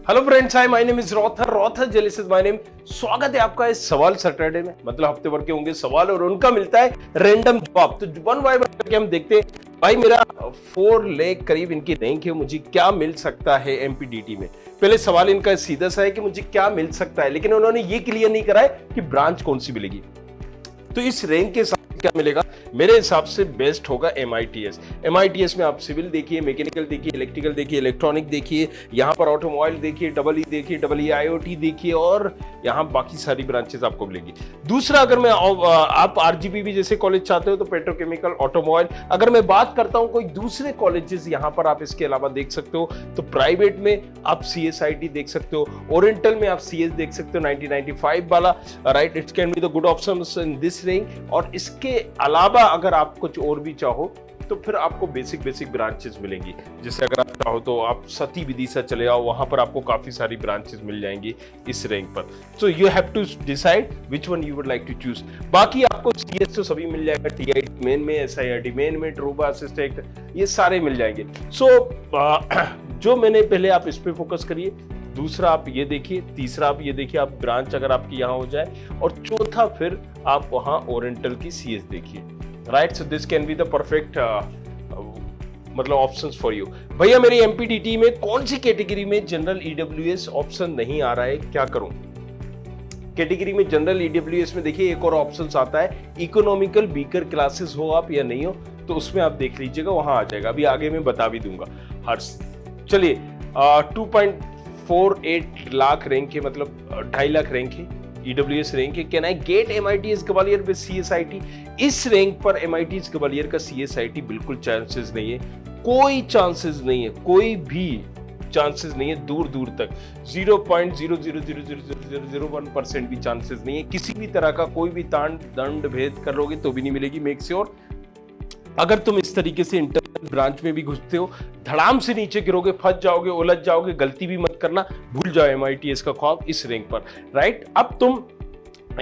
Hello friends, hi, my name is रॉथर जेलिस is my name. स्वागत है आपका इस सवाल सैटरडे में। मतलब हफ्ते भर के होंगे सवाल और उनका मिलता है रैंडम जवाब। तो वन बाय वन करके हम देखते हैं। भाई मेरा 4 लाख करीब इनकी रैंक है, मुझे क्या मिल सकता है एमपीडीटी में। पहले सवाल इनका सीधा सा है कि मुझे क्या मिल सकता है, लेकिन उन्होंने ये क्लियर नहीं करा है कि ब्रांच कौन सी मिलेगी। तो इस रैंक के साथ क्या मिलेगा, मेरे हिसाब से बेस्ट होगा एमआईटीएस। एमआईटीएस में आप सिविल देखिए, मैकेनिकल देखिए, इलेक्ट्रिकल देखिए, इलेक्ट्रॉनिक देखिए, यहाँ पर ऑटोमोबाइल देखिए, डबल ई देखिए, डबल ई आईओटी देखिए, और यहाँ बाकी सारी ब्रांचेस आपको मिलेगी। दूसरा, अगर मैं आप आरजीबीवी जैसे कॉलेज चाहते हो तो पेट्रोकेमिकल, ऑटोमोबाइल। अगर मैं बात करता हूँ कोई दूसरे कॉलेजेस यहाँ पर आप इसके अलावा देख सकते हो, तो प्राइवेट में आप सीएसआईटी देख सकते हो, ओरिएंटल में आप सीएस देख सकते हो 1995 वाला, right. It can be the good option in this rank. और इसके अलावा अगर आप कुछ और भी चाहो तो फिर आपको बेसिक ब्रांचेस मिलेंगी। जैसे अगर आप चाहो तो आप सती विदिशा चले आओ, वहां पर आपको काफी सारी ब्रांचेस मिल जाएंगी इस रैंक पर। So you have to decide which one you would like to choose. बाकी आपको सीएस तो सभी मिल जाएगा, टीआईटी मेन में, एसआईआईटी मेन में, ट्रूबा असिस्टेंट, ये सारे मिल जाएंगे। सो जो मैंने पहले, आप इस पे फोकस करिए। दूसरा आप ये देखिए, तीसरा आप ये देखिए, आप ब्रांच अगर आपकी यहाँ हो जाए, और चौथा फिर आप वहां ओरिएंटल की सीएस देखिए, right. So this can be the perfect मतलब ऑप्शंस फॉर यू। भैया मेरी एमपीडीटी में कौन सी कैटेगरी में जनरल ईडब्ल्यूएस ऑप्शन नहीं आ रहा है, क्या करूं? कैटेगरी में जनरल ईडब्ल्यूएस में देखिए एक और ऑप्शंस आता है, इकोनॉमिकल वीकर क्लासेस हो आप या नहीं हो, तो उसमें आप देख लीजिएगा, वहां आ जाएगा। अभी आगे मैं बता भी दूंगा हर। चलिए 2.48 लाख रैंक है, मतलब 2.5 लाख रैंक है, ईडब्ल्यूएस रैंक है। Can I get MITS Gwalior with CSIT? इस रैंक पर एमआईटीएस ग्वालियर का सीएसआईटी बिल्कुल चांसेस नहीं है, कोई चांसेस नहीं है, कोई भी चांसेस नहीं है, दूर दूर तक 0.000001% भी चांसेस नहीं है। किसी भी तरह का कोई भी तांड दंड भेद करोगे तो भी नहीं मिलेगी। मेक श्योर अगर तुम इस तरीके से इंटरनल ब्रांच में भी घुसते हो, धड़ाम से नीचे गिरोगे, फंस जाओगे, उलझ जाओगे, गलती भी मत करना, भूल जाओ एमआईटीएस का ख्वाब इस रैंक पर, राइट। अब तुम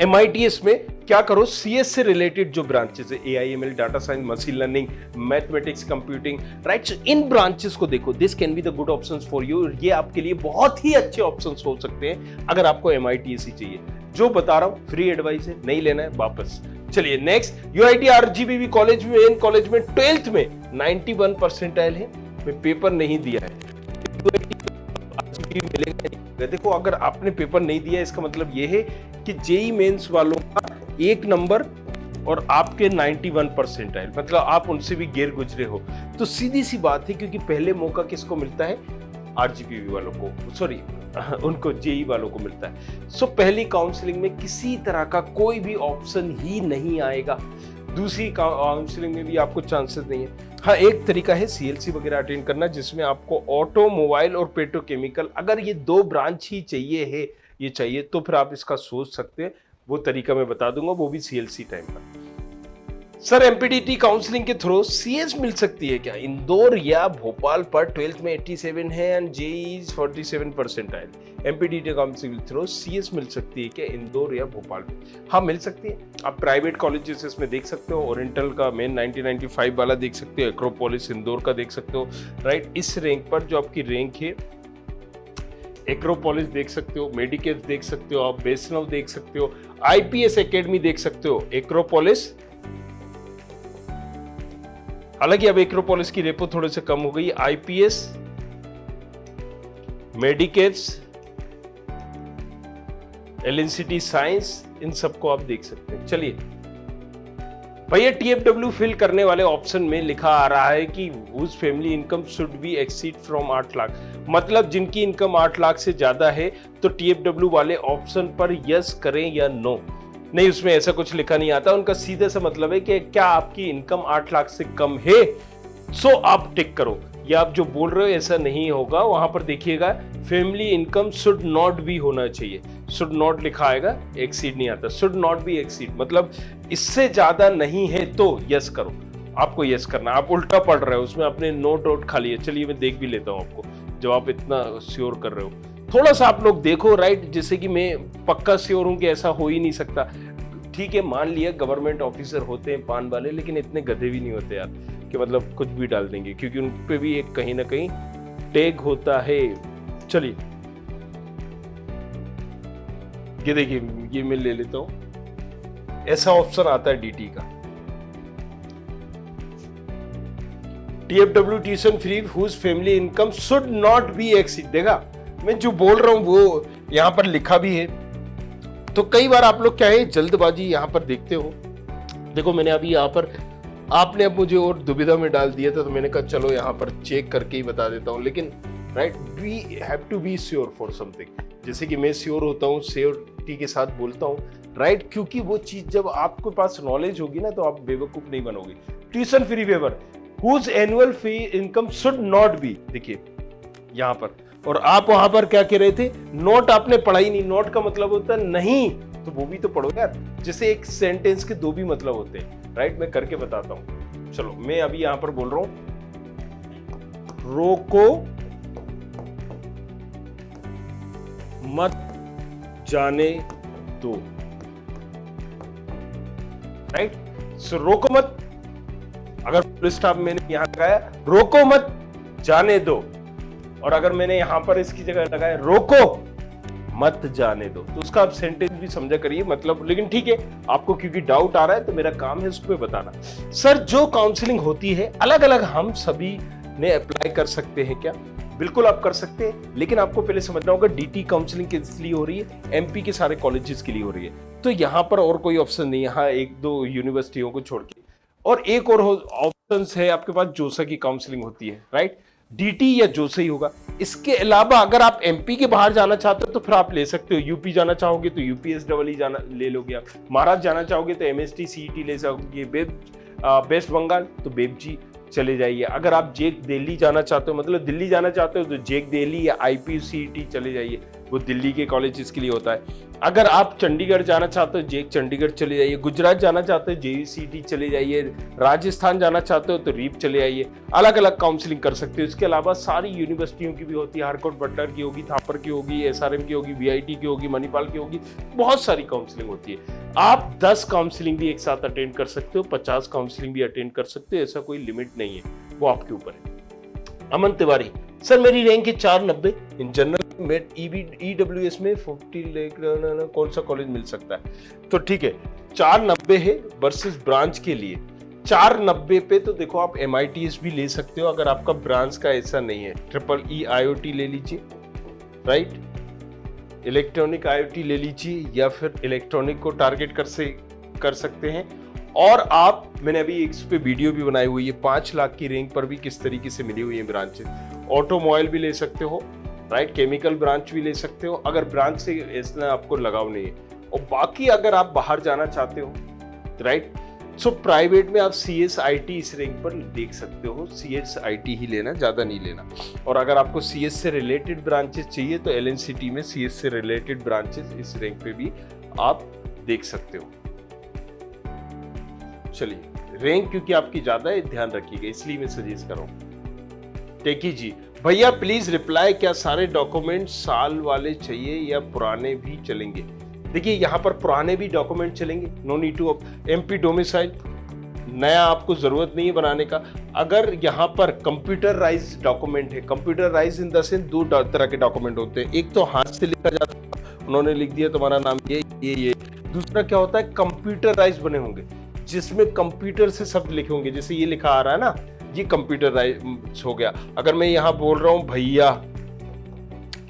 एमआईटीएस में क्या करो, सीएस से रिलेटेड जो ब्रांचेस है, AIML, data science, machine learning, mathematics, computing, right, इन ब्रांचेस को देखो। This can be the good options for you. ये आपके लिए बहुत ही अच्छे ऑप्शंस हो सकते हैं अगर आपको एमआईटीएस ही चाहिए। जो बता रहा हूं फ्री एडवाइस है, नहीं लेना है वापस। चलिए नेक्स्ट, यूआईटी आरजीबीवी कॉलेज में, इन कॉलेज में 12th में 91 परसेंटाइल है। मैं पेपर नहीं दिया है, मिलेगा। देखो अगर आपने पेपर नहीं दिया, इसका मतलब यह है कि जेई मेंस वालों का 1 नंबर और आपके 91 परसेंटाइल, मतलब आप उनसे भी गिर गुजरे हो, तो सीधी सी बात है, क्योंकि पहले मौका किसको मिलता है, आरजीपीवी वालों को, सॉरी उनको जेई वालों को मिलता है। सो पहली काउंसलिंग में किसी तरह का कोई भी ऑप्शन ही नहीं आएगा, दूसरी काउंसलिंग में भी आपको चांसेस नहीं है। हाँ, एक तरीका है सीएलसी वगैरह अटेंड करना, जिसमें आपको ऑटोमोबाइल और पेट्रोकेमिकल, अगर ये 2 ब्रांच ही चाहिए है, ये चाहिए, तो फिर आप इसका सोच सकते हैं। वो तरीका मैं बता दूंगा, वो भी सीएलसी टाइम पर। सर एमपीडीटी काउंसलिंग के थ्रू सीएस मिल सकती है क्या? इंदौर या भोपाल पर 12th में 87 है एंड जेई 47 परसेंटाइल। एमपीडीटी काउंसलिंग के थ्रू सीएस मिल सकती है क्या इंदौर या भोपाल में? हाँ, मिल सकती है। आप प्राइवेट कॉलेजेस इसमें देख सकते हो, ओरिएंटल का मेन 1995 वाला देख सकते हो, एक्रोपोलिस इंदौर का देख सकते हो, राइट। इस रैंक पर जो आपकी रैंक है, एक्रोपोलिस देख सकते हो, मेडिकेट देख सकते हो, आप वैष्णव देख सकते हो, आईपीएस एकेडमी देख सकते हो, एक्रोपोलिस। हालांकि अब एक्रोपोलिस की रेपो थोड़े से कम हो गई। आईपीएस, मेडिकेट्स, एलएनसीटी साइंस, इन सबको आप देख सकते हैं। चलिए भैया, टीएफडब्ल्यू फिल करने वाले ऑप्शन में लिखा आ रहा है कि whose family income should be exceed from 8 lakh, मतलब जिनकी इनकम 8 लाख से ज्यादा है, तो टीएफडब्ल्यू वाले ऑप्शन पर यस करें या नो? नहीं, उसमें ऐसा कुछ लिखा नहीं आता। उनका सीधे सा मतलब है कि क्या आपकी इनकम 8 लाख से कम है, सो आप टिक करो। या आप जो बोल रहे हो ऐसा नहीं होगा, वहां पर देखिएगा family income should not B होना चाहिए, शुड नॉट लिखा आएगा, एक्सीड नहीं आता, शुड नॉट बी एक्सीड, मतलब इससे ज्यादा नहीं है तो यस करो। आपको यस करना, आप उल्टा पढ़ रहे हो, उसमें आपने नोट आउट खा लिया। चलिए मैं देख भी लेता हूँ आपको, जब आप इतना श्योर कर रहे हो। थोड़ा सा आप लोग देखो, राइट, जैसे कि मैं पक्का श्योर हूं कि ऐसा हो ही नहीं सकता। ठीक है, मान लिया गवर्नमेंट ऑफिसर होते हैं पान वाले, लेकिन इतने गधे भी नहीं होते यार कि मतलब कुछ भी डाल देंगे, क्योंकि उन पे भी एक कहीं ना कहीं टैग होता है। चलिए ये देखिए, ये मैं ले लेता हूं, ऐसा ऑप्शन आता है डीटी का, TFW tuition free whose family income should not be exceed. देखा मैं जो बोल रहा हूं वो यहां पर लिखा भी है। तो कई बार आप लोग क्या है जल्दबाजी यहां पर देखते हो। देखो मैंने अभी यहां पर, आपने अब मुझे और दुविधा में डाल दिया था, तो मैंने कहा चलो यहां पर चेक करके ही बता देता हूं। लेकिन right, we have to be sure for something. जैसे कि मैं श्योर होता हूं, श्योरिटी के साथ बोलता हूं, राइट, क्योंकि वो चीज जब आपके पास नॉलेज होगी ना तो आप बेवकूफ नहीं बनोगे। Tuition free waiver whose annual fee income should not be, देखिए यहां पर, और आप वहां पर क्या कह रहे थे, नोट आपने पढ़ा ही नहीं। नोट का मतलब होता है नहीं, तो वो भी तो पढ़ो यार। जैसे एक सेंटेंस के दो भी मतलब होते हैं, राइट, मैं करके बताता हूं। चलो मैं अभी यहां पर बोल रहा हूं, रोको मत जाने दो, राइट। सो रोको मत, अगर फुल स्टॉप मैंने यहां लगाया रोको मत जाने दो, और अगर मैंने यहां पर इसकी जगह लगाया रोको मत जाने दो, तो उसका आप सेंटेंस भी समझा करिए मतलब। लेकिन ठीक है, आपको क्योंकि डाउट आ रहा है तो मेरा काम है उसको बताना। सर जो काउंसलिंग होती है अलग अलग हम सभी ने अप्लाई कर सकते हैं क्या? बिल्कुल आप कर सकते हैं, लेकिन आपको पहले समझना होगा डीटी काउंसलिंग किस लिए हो रही है, एमपी के सारे कॉलेजेस के लिए हो रही है। तो यहाँ पर और कोई ऑप्शन नहीं है, यहाँ एक दो यूनिवर्सिटियों को छोड़ के, और एक और ऑप्शन है आपके पास, जोसा की काउंसलिंग होती है, राइट। डीटी या जोसा ही होगा। इसके अलावा अगर आप एमपी के बाहर जाना चाहते हो तो फिर आप ले सकते हो। यूपी जाना चाहोगे तो यूपीएसडब्ल्यू जाना ले लोगे आप। महाराष्ट्र जाना चाहोगे तो एमएसटी सीईटी ले सकोगे। वेस्ट बंगाल तो बेबजी चले जाइए। अगर आप जेक दिल्ली जाना चाहते हो, मतलब दिल्ली जाना चाहते हो, तो जेक दिल्ली या आईपीसीईटी चले जाइए, वो दिल्ली के कॉलेजेस के लिए होता है। अगर आप चंडीगढ़ जाना चाहते हो, जेक चंडीगढ़ चले जाइए। गुजरात जाना चाहते हो, जेईसीटी चले जाइए। राजस्थान जाना चाहते हो तो रीप चले आइए। अलग अलग काउंसलिंग कर सकते हो। इसके अलावा सारी यूनिवर्सिटियों की भी होती है, हारकोट बटलर की होगी, थापर की होगी, एसआरएम की होगी, वीआईटी की होगी, मणिपाल की होगी, बहुत सारी काउंसलिंग होती है। आप 10 काउंसलिंग भी एक साथ अटेंड कर सकते हो, 50 काउंसलिंग भी अटेंड कर सकते हो, ऐसा कोई लिमिट नहीं है, वो आपके ऊपर है। अमन तिवारी, सर मेरी रैंक है 490 इन जनरल में, ईडब्ल्यूएस में 40 लाख, कौन सा कॉलेज मिल सकता है? तो ठीक है, 490 है वर्सेस ब्रांच के लिए। 490 पे तो देखो आप MITS भी ले सकते हो अगर आपका ब्रांच का ऐसा नहीं है। EEE IoT ले लीजिए, राइट, इलेक्ट्रॉनिक IoT ले लीजिए, या फिर इलेक्ट्रॉनिक को टारगेट कर सकते हैं। और आप, मैंने अभी इस पे वीडियो भी बनाई हुई है, 5 लाख की रैंक पर भी किस तरीके से मिली हुई है ब्रांचेस। ऑटोमोबाइल भी ले सकते हो, राइट, केमिकल ब्रांच भी ले सकते हो अगर ब्रांच से इतना आपको लगाव नहीं है। और बाकी अगर आप बाहर जाना चाहते हो, राइट, सो प्राइवेट में आप CSIT इस रैंक पर देख सकते हो। CSIT ही लेना, ज्यादा नहीं लेना। और अगर आपको CS से रिलेटेड ब्रांचेस चाहिए तो LNCT में CS से रिलेटेड ब्रांचेस इस रैंक पे भी आप देख सकते हो। चलिए, रैंक क्योंकि आपकी ज्यादा है, ध्यान रखिएगा, इसलिए मैं सजेस्ट कर रहा हूं। टेकी जी, भैया प्लीज रिप्लाई, क्या सारे डॉक्यूमेंट साल वाले चाहिए या पुराने भी चलेंगे? देखिए यहाँ पर पुराने भी डॉक्यूमेंट चलेंगे, no need to MP domicile, नया आपको जरूरत नहीं है बनाने का। अगर यहाँ पर कंप्यूटराइज डॉक्यूमेंट है, कंप्यूटराइज इन द सेंस 2 तरह के डॉक्यूमेंट होते हैं। एक तो हाथ से लिखा जाता है, उन्होंने लिख दिया तुम्हारा नाम ये। दूसरा क्या होता है, कंप्यूटराइज बने होंगे जिसमें कंप्यूटर से शब्द लिखे होंगे। जैसे ये लिखा आ रहा है ना, ये कंप्यूटराइज हो गया। अगर मैं यहाँ बोल रहा हूँ भैया,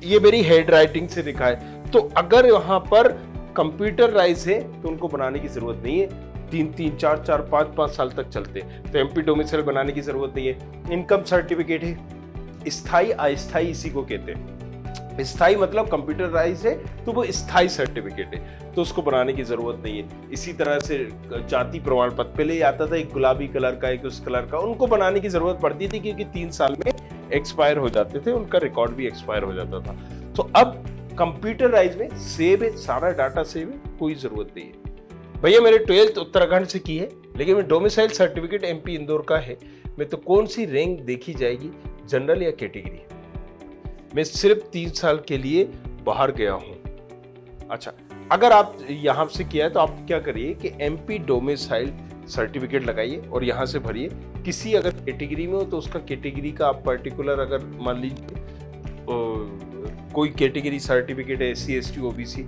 ये मेरी हेड राइटिंग से लिखा है, तो अगर वहां पर कंप्यूटराइज है तो उनको बनाने की जरूरत नहीं है। 3-3, 4-4, 5-5 साल तक चलते हैं, तो MP डोमिसाइल बनाने की जरूरत नहीं है। इनकम सर्टिफिकेट है, स्थायी अस्थायी इसी को कहते हैं। स्थायी मतलब कंप्यूटराइज है तो वो स्थायी सर्टिफिकेट है, तो उसको बनाने की जरूरत नहीं है। इसी तरह से जाति प्रमाण पत्र, पहले आता था एक गुलाबी कलर का, एक उस कलर का, उनको बनाने की जरूरत पड़ती थी क्योंकि 3 साल में एक्सपायर हो जाते थे, उनका रिकॉर्ड भी एक्सपायर हो जाता था। तो अब कंप्यूटराइज में सेव है, सारा डाटा सेव है, कोई जरूरत नहीं है। भैया मेरे 12th उत्तराखंड से की है, लेकिन मैं डोमिसाइल सर्टिफिकेट MP इंदौर का है, मैं तो कौन सी रैंक देखी जाएगी, जनरल या कैटेगरी? मैं सिर्फ 3 साल के लिए बाहर गया हूं। अच्छा, अगर आप यहां से किया है तो आप क्या करिए कि MP डोमिसाइल सर्टिफिकेट लगाइए और यहां से भरिए। किसी अगर कैटेगरी में हो तो उसका कैटेगरी का आप पर्टिकुलर, अगर मान लीजिए कोई कैटेगरी सर्टिफिकेट है SC ST OBC,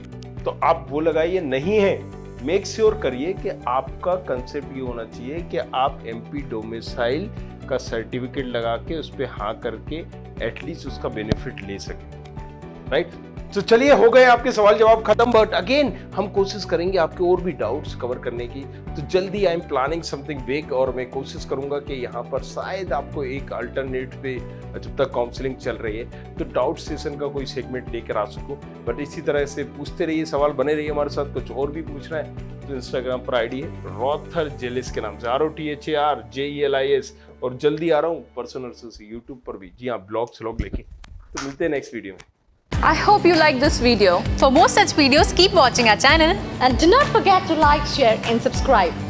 तो तो आप वो लगाइए, नहीं है मेक श्योर करिए कि आपका कंसेप्ट ये होना चाहिए कि आप एमपी डोमिसाइल का सर्टिफिकेट लगा के उस पर हाँ करके एटलीस्ट उसका बेनिफिट ले सके, राइट। तो चलिए, हो गए आपके सवाल जवाब खत्म, बट अगेन हम कोशिश करेंगे आपके और भी डाउट्स कवर करने की। तो जल्दी I am planning something big, और मैं कोशिश करूंगा कि यहाँ पर शायद आपको एक अल्टरनेट पे जब तक काउंसलिंग चल रही है तो डाउट सेशन का कोई सेगमेंट लेकर आ सकूं। बट इसी तरह से पूछते रहिए, सवाल बने रहिए हमारे साथ। कुछ और भी पूछना है तो इंस्टाग्राम पर आईडी है रॉथर जेलिस के नाम से, ROTHARJELIS, और जल्दी आ रहा हूँ पर्सनल से यूट्यूब पर भी, जी हाँ, ब्लॉग्स लेके। तो मिलते हैं नेक्स्ट वीडियो में। I hope you like this video. For more such videos, keep watching our channel and do not forget to like, share and subscribe.